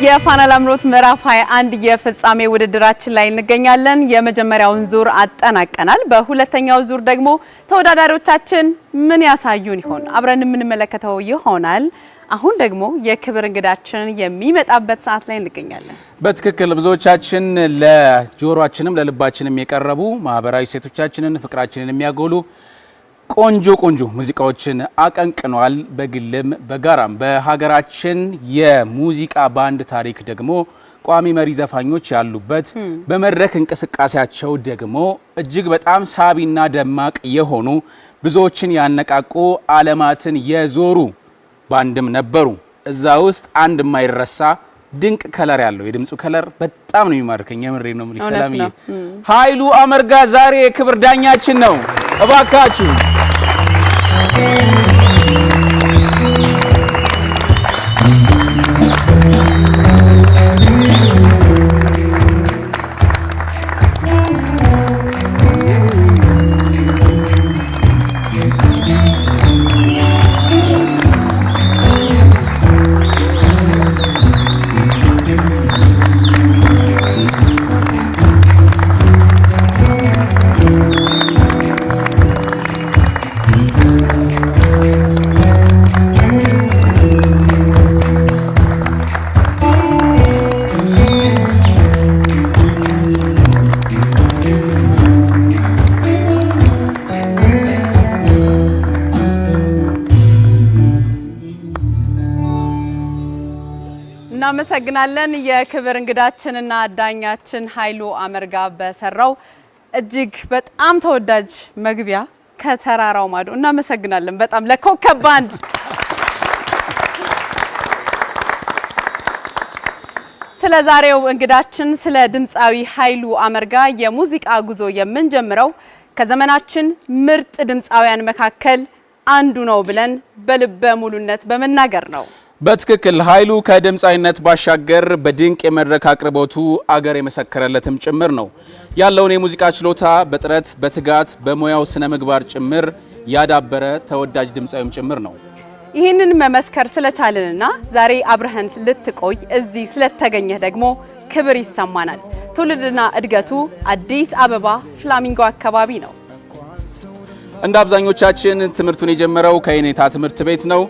የፋና ላምሮት ምዕራፍ 21 የፍጻሜ ውድድራችን ላይ እንገኛለን። የመጀመሪያውን ዙር አጠናቀናል። በሁለተኛው ዙር ደግሞ ተወዳዳሪዎቻችን ምን ያሳዩን ይሆን? አብረን የምንመለከተው ይሆናል። አሁን ደግሞ የክብር እንግዳችን የሚመጣበት ሰዓት ላይ እንገኛለን። በትክክል ብዙዎቻችን ለጆሮአችንም ለልባችንም የቀረቡ ማህበራዊ ሴቶቻችንን ፍቅራችንን የሚያጎሉ ቆንጆ ሙዚቃዎችን አቀንቅኗል። በግልም በጋራም በሀገራችን የሙዚቃ ባንድ ታሪክ ደግሞ ቋሚ መሪ ዘፋኞች ያሉበት በመድረክ እንቅስቃሴያቸው ደግሞ እጅግ በጣም ሳቢና ደማቅ የሆኑ ብዙዎችን ያነቃቁ ዓለማትን የዞሩ ባንድም ነበሩ። እዛ ውስጥ አንድ የማይረሳ ድንቅ ከለር ያለው የድምጹ ከለር በጣም ነው የሚማርከኝ። የምሬ ነው ማለት ሰላምዬ ኃይሉ አመርጋ ዛሬ የክብር ዳኛችን ነው። እባካችሁ እናመሰግናለን። የክብር እንግዳችንና ዳኛችን ኃይሉ አመርጋ በሰራው እጅግ በጣም ተወዳጅ መግቢያ ከተራራው ማዶ እናመሰግናለን በጣም ለኮከብ ባንድ። ስለ ዛሬው እንግዳችን ስለ ድምፃዊ ኃይሉ አመርጋ የሙዚቃ ጉዞ የምንጀምረው ከዘመናችን ምርጥ ድምፃውያን መካከል አንዱ ነው ብለን በልበ ሙሉነት በመናገር ነው። በትክክል ኃይሉ ከድምፃዊነት ባሻገር በድንቅ የመድረክ አቅርቦቱ አገር የመሰከረለትም ጭምር ነው። ያለውን የሙዚቃ ችሎታ በጥረት በትጋት በሙያው ስነ ምግባር ጭምር ያዳበረ ተወዳጅ ድምፃዊም ጭምር ነው። ይህንን መመስከር ስለቻልንና ዛሬ አብረህን ልትቆይ እዚህ ስለተገኘህ ደግሞ ክብር ይሰማናል። ትውልድና እድገቱ አዲስ አበባ ፍላሚንጎ አካባቢ ነው። እንደ አብዛኞቻችን ትምህርቱን የጀመረው ከየኔታ ትምህርት ቤት ነው።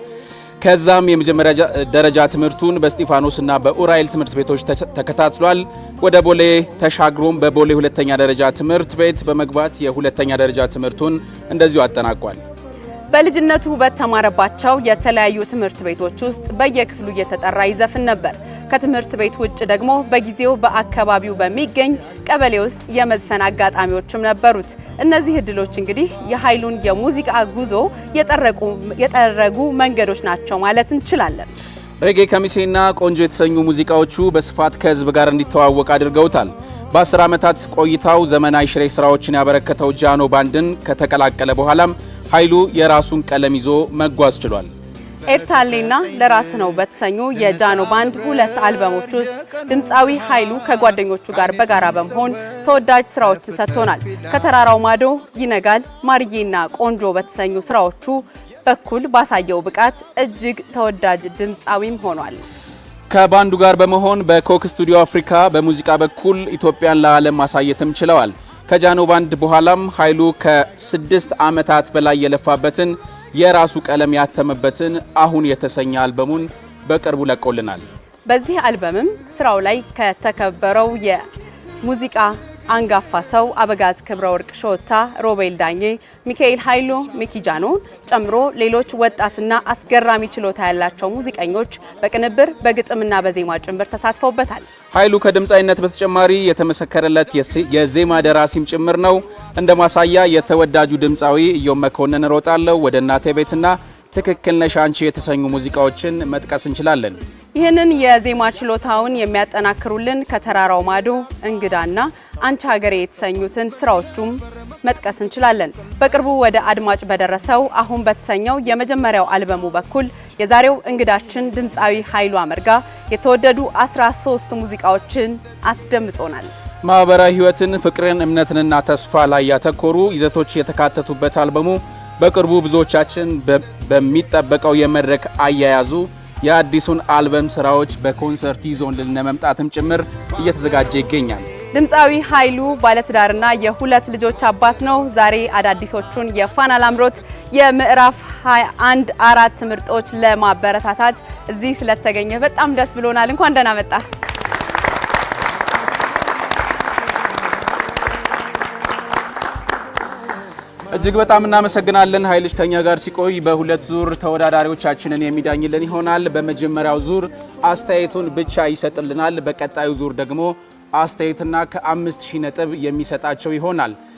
ከዛም የመጀመሪያ ደረጃ ትምህርቱን በስጢፋኖስና በኡራኤል ትምህርት ቤቶች ተከታትሏል። ወደ ቦሌ ተሻግሮም በቦሌ ሁለተኛ ደረጃ ትምህርት ቤት በመግባት የሁለተኛ ደረጃ ትምህርቱን እንደዚሁ አጠናቋል። በልጅነቱ በተማረባቸው የተለያዩ ትምህርት ቤቶች ውስጥ በየክፍሉ እየተጠራ ይዘፍን ነበር። ከትምህርት ቤት ውጭ ደግሞ በጊዜው በአካባቢው በሚገኝ ቀበሌ ውስጥ የመዝፈን አጋጣሚዎችም ነበሩት። እነዚህ እድሎች እንግዲህ የኃይሉን የሙዚቃ ጉዞ የጠረጉ መንገዶች ናቸው ማለት እንችላለን። ሬጌ ከሚሴና ቆንጆ የተሰኙ ሙዚቃዎቹ በስፋት ከህዝብ ጋር እንዲተዋወቅ አድርገውታል። በ10 ዓመታት ቆይታው ዘመናዊ ሽሬ ስራዎችን ያበረከተው ጃኖ ባንድን ከተቀላቀለ በኋላም ኃይሉ የራሱን ቀለም ይዞ መጓዝ ችሏል። ኤርታሌና ለራስ ነው በተሰኙ የጃኖ ባንድ 2 አልበሞች ውስጥ ድምፃዊ ኃይሉ ከጓደኞቹ ጋር በጋራ በመሆን ተወዳጅ ስራዎችን ሰጥቶናል። ከተራራው ማዶ፣ ይነጋል፣ ማርዬና ቆንጆ በተሰኙ ስራዎቹ በኩል ባሳየው ብቃት እጅግ ተወዳጅ ድምፃዊም ሆኗል። ከባንዱ ጋር በመሆን በኮክ ስቱዲዮ አፍሪካ በሙዚቃ በኩል ኢትዮጵያን ለዓለም ማሳየትም ችለዋል። ከጃኖ ባንድ በኋላም ኃይሉ ከ6 ዓመታት በላይ የለፋበትን የራሱ ቀለም ያተመበትን አሁን የተሰኘ አልበሙን በቅርቡ ለቆልናል። በዚህ አልበምም ስራው ላይ ከተከበረው የሙዚቃ አንጋፋ ሰው አበጋዝ ክብረ ወርቅ ሾታ፣ ሮቤል ዳኜ፣ ሚካኤል ኃይሉ፣ ሚኪ ጃኖ ጨምሮ ሌሎች ወጣትና አስገራሚ ችሎታ ያላቸው ሙዚቀኞች በቅንብር በግጥምና በዜማ ጭምር ተሳትፈውበታል። ኃይሉ ከድምፃዊነት በተጨማሪ የተመሰከረለት የዜማ ደራሲም ጭምር ነው። እንደ ማሳያ የተወዳጁ ድምፃዊ ኢዮብ መኮንን ሮጣለው፣ ወደ እናቴ ቤትና ትክክል ነሽ አንቺ የተሰኙ ሙዚቃዎችን መጥቀስ እንችላለን። ይህንን የዜማ ችሎታውን የሚያጠናክሩልን ከተራራው ማዶ፣ እንግዳና አንቺ ሀገሬ የተሰኙትን ስራዎቹም መጥቀስ እንችላለን። በቅርቡ ወደ አድማጭ በደረሰው አሁን በተሰኘው የመጀመሪያው አልበሙ በኩል የዛሬው እንግዳችን ድምፃዊ ኃይሉ አመርጋ የተወደዱ 13 ሙዚቃዎችን አስደምጦናል። ማህበራዊ ህይወትን፣ ፍቅርን፣ እምነትንና ተስፋ ላይ ያተኮሩ ይዘቶች የተካተቱበት አልበሙ በቅርቡ ብዙዎቻችን በሚጠበቀው የመድረክ አያያዙ የአዲሱን አልበም ስራዎች በኮንሰርት ይዞልን ለመምጣትም ጭምር እየተዘጋጀ ይገኛል። ድምፃዊ ኃይሉ ባለትዳርና የሁለት ልጆች አባት ነው። ዛሬ አዳዲሶቹን የፋና ላምሮት የምዕራፍ 21 4 ምርጦች ለማበረታታት እዚህ ስለተገኘ በጣም ደስ ብሎናል። እንኳን ደህና መጣ። እጅግ በጣም እናመሰግናለን። ኃይልሽ ከኛ ጋር ሲቆይ በሁለት ዙር ተወዳዳሪዎቻችንን የሚዳኝልን ይሆናል። በመጀመሪያው ዙር አስተያየቱን ብቻ ይሰጥልናል። በቀጣዩ ዙር ደግሞ አስተያየትና ከ5000 ነጥብ የሚሰጣቸው ይሆናል።